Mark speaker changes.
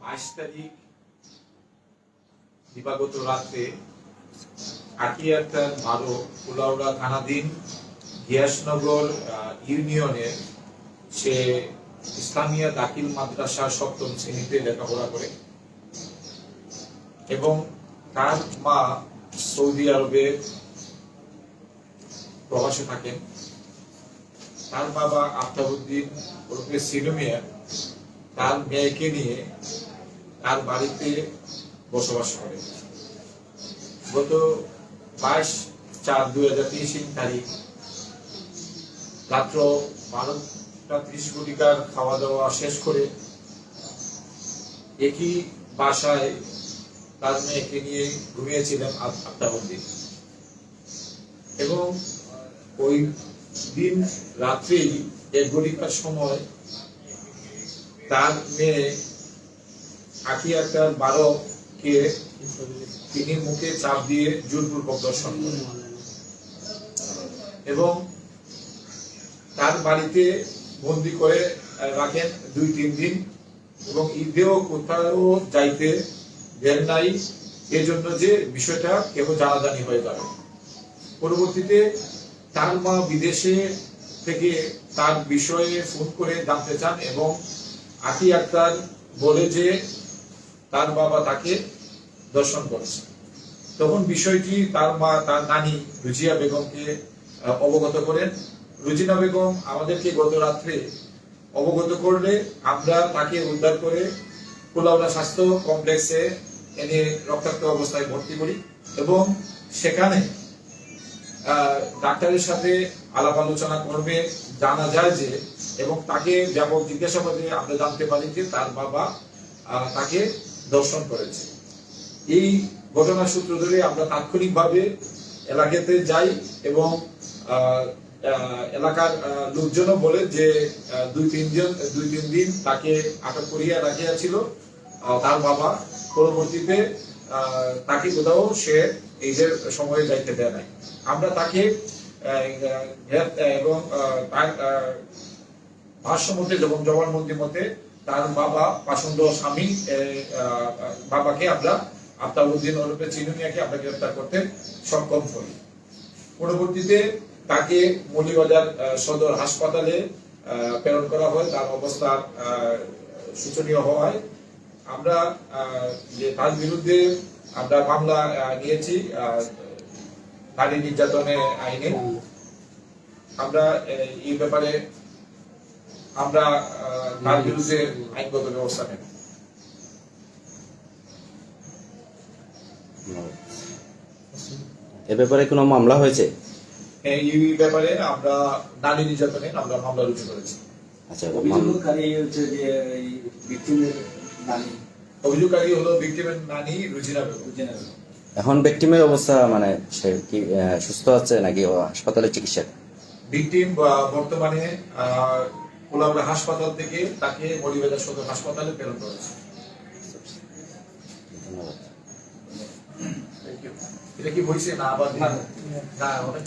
Speaker 1: 22 তারিখ দিবাগত রাতে আকিয়াতার 12 কুলাউড়া থানাধীন গিয়াসনগর ইউনিয়নের সে ইসলামিয়া দাখিল মাদ্রাসা 7ম শ্রেণীতে লেখাপড়া করে এবং তার মা সৌদি আরবে প্রবাসে থাকেন। তার বাবা আফতাবউদ্দিন ওরফে সিলু মিয়া তার মেয়েকে নিয়ে তার বাড়িতে বসবাস করে। গত 22/4/2023 তারিখ রাত্র 12:30 খাওয়া দাওয়া শেষ করে একই বাসায় তার মেয়েকে নিয়ে ঘুমিয়েছিলেন আফতাবউদ্দিন এবং ওই দিন রাত্রেই 1 সময় তার মেয়ে আকিয়াতার 12কে তিনি মুখে চাপ দিয়ে জোরপূর্বক দর্শন করেন এবং তার বাড়িতে বন্দি করে রাখেন 2-3 দিন এবং ঈদেও কোথাও যাইতে দেন নাই, এজন্য যে বিষয়টা কেউ জানাজানি হয়ে যাবে। পরবর্তীতে তার মা বিদেশে থেকে তার বিষয়ে ফোন করে জানতে চান এবং আকি আক্তার বলে যে তার বাবা তাকে দর্শন করেছে। তখন বিষয়টি তার মা তার নানি রুজিয়া বেগমকে অবগত করেন। রুজিনা বেগম আমাদেরকে গত রাত্রে অবগত করলে আমরা তাকে উদ্ধার করে কুলাউড়া স্বাস্থ্য কমপ্লেক্সে এনে রক্তাক্ত অবস্থায় ভর্তি করি এবং সেখানে ডাক্তারের সাথে আলাপ আলোচনা করবে জানা যায় যে এবং তাকে ব্যাপক জিজ্ঞাসাবাদে আমরা জানতে পারি যে তার বাবা তাকে দর্শন করেছে। এই ঘটনার সূত্র ধরে আমরা তাৎক্ষণিকভাবে এলাকাতে যাই এবং এলাকার লোকজনও বলে যে 2-3 দিন তাকে আটক করিয়া রাখিয়াছিল তার বাবা। পরবর্তীতে তাকে কোথাও সে ঈদের সময়ে যাইতে দেয় নাই। আমরা তাকে এবং তার ভাষ্য মতে এবং জবানবন্দি মতে তার বাবা পাষণ্ড স্বামী বাবাকে আমরা আফতাবউদ্দিন ওরফে চিনু মিয়াকে আমরা গ্রেফতার করতে সক্ষম হই। পরবর্তীতে তাকে মৌলভীবাজার সদর হাসপাতালে প্রেরণ করা হয়। তার অবস্থা শোচনীয় হওয়ায় আমরা যে তার বিরুদ্ধে আমরা মামলা নিয়েছি নারী নির্যাতনের আইনে। আমরা এই ব্যাপারে আমরা তার বিরুদ্ধে আইনগত ব্যবস্থা নেব।
Speaker 2: এ ব্যাপারে কোনো মামলা হয়েছে?
Speaker 1: এই ব্যাপারে আমরা নারী নির্যাতনের আমরা মামলা রুজু করেছি।
Speaker 2: আচ্ছা,
Speaker 1: অভিযোগকারী হলো ভিকটিমের নানি রুজিনা বেগম।
Speaker 2: এখন ভিকটিমের অবস্থা মানে সে কি সুস্থ আছে নাকি হাসপাতালে চিকিৎসা?
Speaker 1: ভিকটিম বর্তমানে কুলাউড়া হাসপাতাল থেকে তাকে মৌলভীবাজার সদর হাসপাতালে প্রেরণ করেছে।
Speaker 2: ধন্যবাদ।
Speaker 1: এটা কি হয়েছে না আবার না অনেক